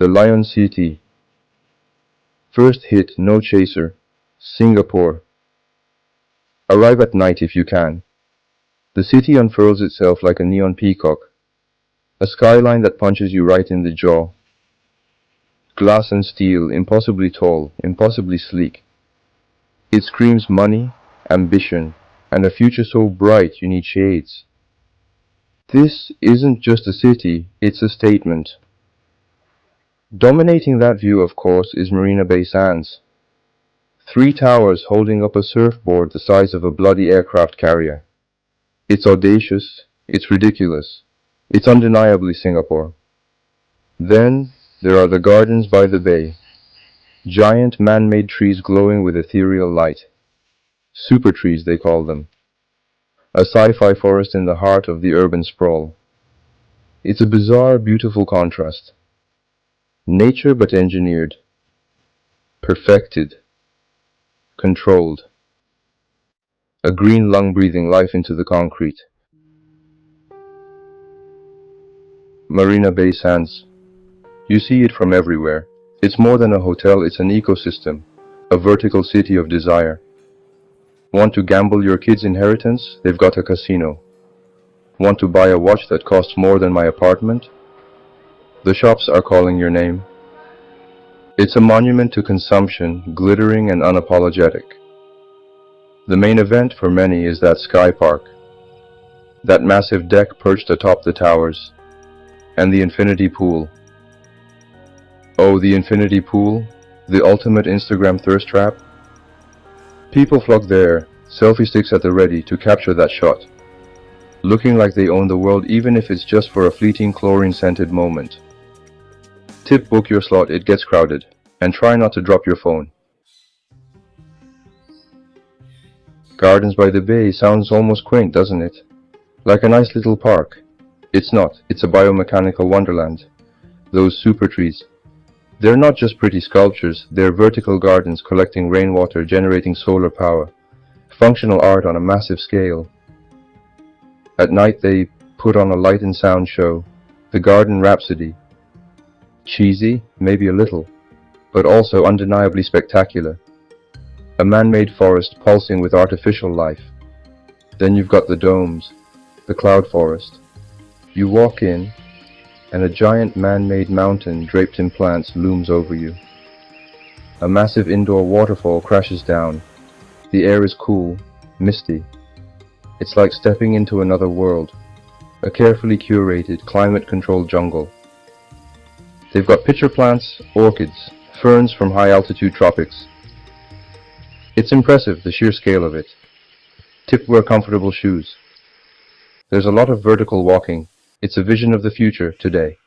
The Lion City. First hit, no chaser. Singapore. Arrive at night if you can. The city unfurls itself like a neon peacock. A skyline that punches you right in the jaw. Glass and steel, impossibly tall, impossibly sleek. It screams money, ambition, and a future so bright you need shades. This isn't just a city, it's a statement. Dominating that view, of course, is Marina Bay Sands. 3 towers holding up a surfboard the size of a bloody aircraft carrier. It's audacious, it's ridiculous, it's undeniably Singapore. Then there are the gardens by the bay. Giant man-made trees glowing with ethereal light. Super trees, they call them. A sci-fi forest in the heart of the urban sprawl. It's a bizarre, beautiful contrast. Nature but engineered. Perfected. Controlled. A green lung breathing life into the concrete. Marina Bay Sands. You see it from everywhere. It's more than a hotel, it's an ecosystem. A vertical city of desire. Want to gamble your kid's inheritance? They've got a casino. Want to buy a watch that costs more than my apartment? The shops are calling your name. It's a monument to consumption, glittering and unapologetic. The main event for many is that sky park. That massive deck perched atop the towers. And the infinity pool. Oh, the infinity pool, the ultimate Instagram thirst trap. People flock there, selfie sticks at the ready to capture that shot, looking like they own the world even if it's just for a fleeting chlorine-scented moment. Tip book your slot, it gets crowded, and try not to drop your phone. Gardens by the Bay sounds almost quaint, doesn't it? Like a nice little park. It's not, it's a biomechanical wonderland. Those super trees. They're not just pretty sculptures, they're vertical gardens collecting rainwater, generating solar power. Functional art on a massive scale. At night they put on a light and sound show, the Garden Rhapsody. Cheesy, maybe a little, but also undeniably spectacular. A man-made forest pulsing with artificial life. Then you've got the domes, the cloud forest. You walk in, and a giant man-made mountain draped in plants looms over you. A massive indoor waterfall crashes down. The air is cool, misty. It's like stepping into another world, a carefully curated, climate-controlled jungle. They've got pitcher plants, orchids, ferns from high-altitude tropics. It's impressive, the sheer scale of it. Tip wear comfortable shoes. There's a lot of vertical walking. It's a vision of the future today.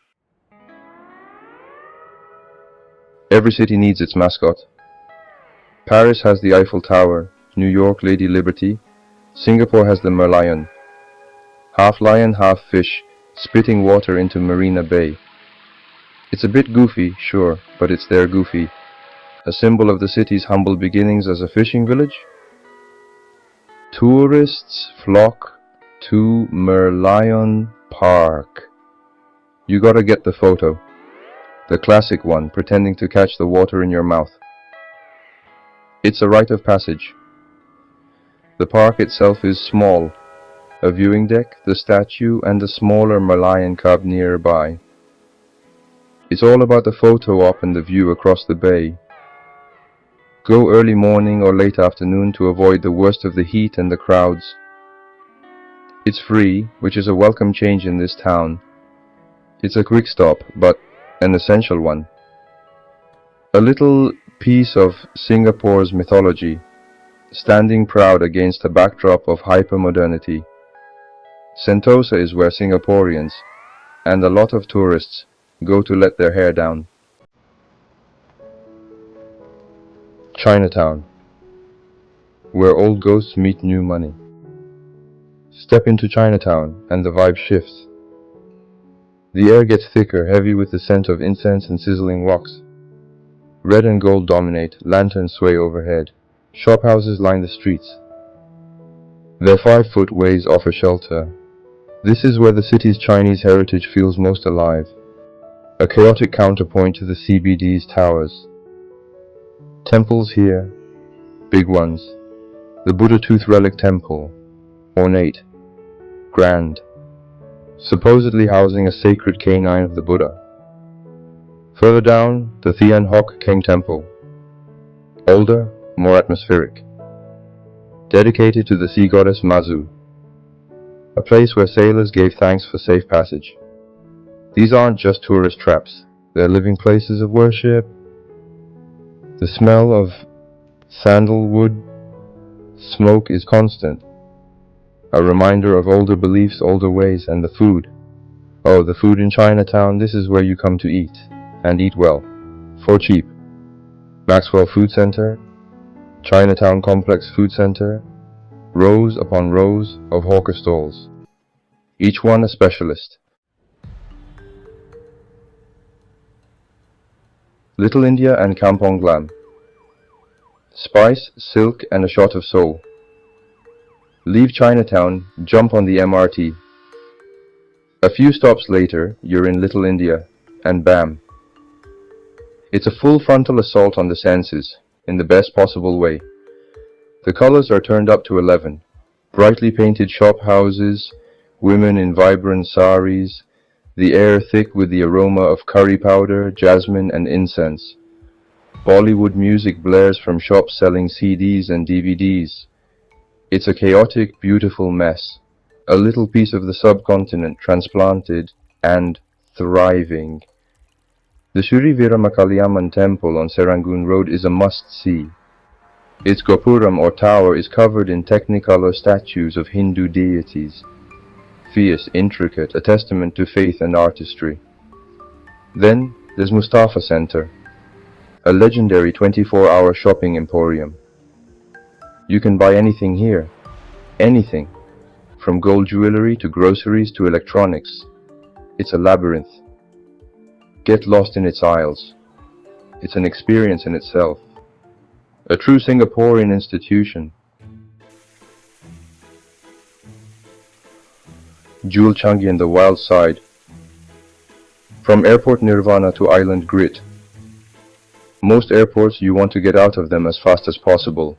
Every city needs its mascot. Paris has the Eiffel Tower, New York Lady Liberty, Singapore has the merlion. Half lion, half fish, spitting water into Marina Bay. It's a bit goofy, sure, but it's their goofy. A symbol of the city's humble beginnings as a fishing village. Tourists flock to Merlion Park. You gotta get the photo. The classic one, pretending to catch the water in your mouth. It's a rite of passage. The park itself is small. A viewing deck, the statue, and a smaller Merlion cub nearby. It's all about the photo op and the view across the bay. Go early morning or late afternoon to avoid the worst of the heat and the crowds. It's free, which is a welcome change in this town. It's a quick stop, but an essential one. A little piece of Singapore's mythology, standing proud against a backdrop of hypermodernity. Sentosa is where Singaporeans, and a lot of tourists, go to let their hair down. Chinatown, where old ghosts meet new money. Step into Chinatown and the vibe shifts. The air gets thicker, heavy with the scent of incense and sizzling woks. Red and gold dominate, lanterns sway overhead. Shophouses line the streets. Their 5-foot ways offer shelter. This is where the city's Chinese heritage feels most alive. a chaotic counterpoint to the CBD's towers. Temples here, big ones. The Buddha Tooth Relic Temple, ornate, grand, supposedly housing a sacred canine of the Buddha. Further down, the Thian Hock King Temple, older, more atmospheric, dedicated to the sea goddess Mazu, a place where sailors gave thanks for safe passage. These aren't just tourist traps, they're living places of worship. The smell of sandalwood smoke is constant, a reminder of older beliefs, older ways, and the food. Oh, the food in Chinatown, this is where you come to eat, and eat well, for cheap. Maxwell Food Center, Chinatown Complex Food Center, rows upon rows of hawker stalls, each one a specialist. Little India and Kampong Glam. Spice, silk, and a shot of soul. Leave Chinatown, jump on the MRT. A few stops later, you're in Little India, and bam. It's a full frontal assault on the senses, in the best possible way. The colors are turned up to 11. Brightly painted shop houses, women in vibrant saris, the air thick with the aroma of curry powder, jasmine, and incense. Bollywood music blares from shops selling CDs and DVDs. It's a chaotic, beautiful mess. A little piece of the subcontinent transplanted and thriving. The Sri Veeramakaliamman temple on Serangoon Road is a must-see. Its gopuram or tower is covered in technicolor statues of Hindu deities. Fierce, intricate, a testament to faith and artistry. Then there's Mustafa Center, a legendary 24-hour shopping emporium. You can buy anything here, anything, from gold jewelry to groceries to electronics. It's a labyrinth. Get lost in its aisles. It's an experience in itself. A true Singaporean institution. Jewel Changi and the wild side. From airport Nirvana to island grit. Most airports you want to get out of them as fast as possible.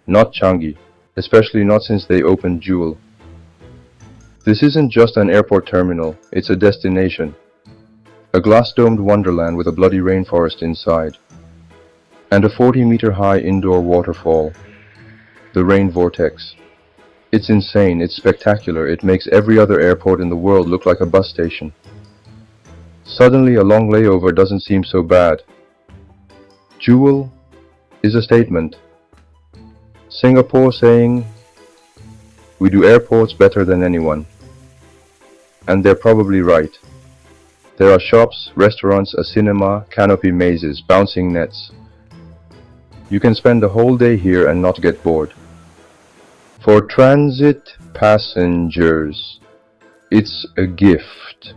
Not Changi, especially not since they opened Jewel. This isn't just an airport terminal, it's a destination. A glass-domed wonderland with a bloody rainforest inside. And a 40-meter-high indoor waterfall. The rain vortex. It's insane, it's spectacular, it makes every other airport in the world look like a bus station. Suddenly a long layover doesn't seem so bad. Jewel is a statement. Singapore saying, we do airports better than anyone. And they're probably right. There are shops, restaurants, a cinema, canopy mazes, bouncing nets. You can spend the whole day here and not get bored. For transit passengers, it's a gift.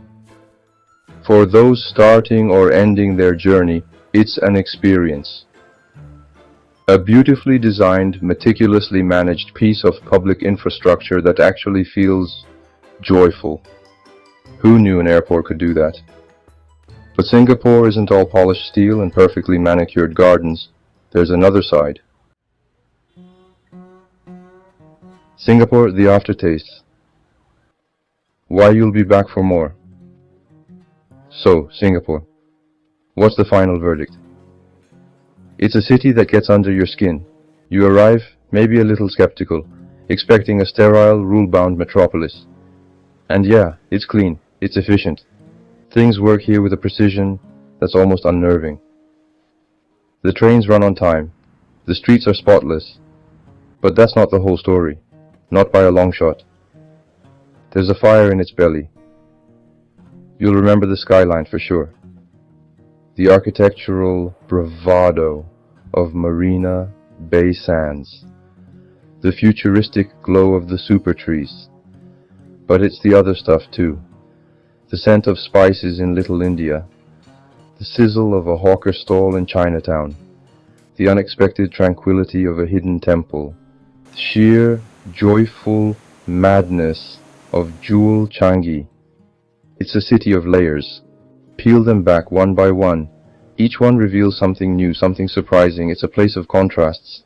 For those starting or ending their journey, it's an experience. A beautifully designed, meticulously managed piece of public infrastructure that actually feels joyful. Who knew an airport could do that? But Singapore isn't all polished steel and perfectly manicured gardens. There's another side. Singapore, the aftertaste. Why you'll be back for more. So, Singapore. What's the final verdict? It's a city that gets under your skin. You arrive, maybe a little skeptical, expecting a sterile, rule-bound metropolis. And yeah, it's clean, it's efficient. Things work here with a precision that's almost unnerving. The trains run on time. The streets are spotless. But that's not the whole story. Not by a long shot. There's a fire in its belly. You'll remember the skyline for sure. The architectural bravado of Marina Bay Sands. The futuristic glow of the super trees. But it's the other stuff too. The scent of spices in Little India. The sizzle of a hawker stall in Chinatown. The unexpected tranquility of a hidden temple. Sheer, joyful madness of Jewel Changi. It's a city of layers. Peel them back one by one. Each one reveals something new, something surprising. It's a place of contrasts.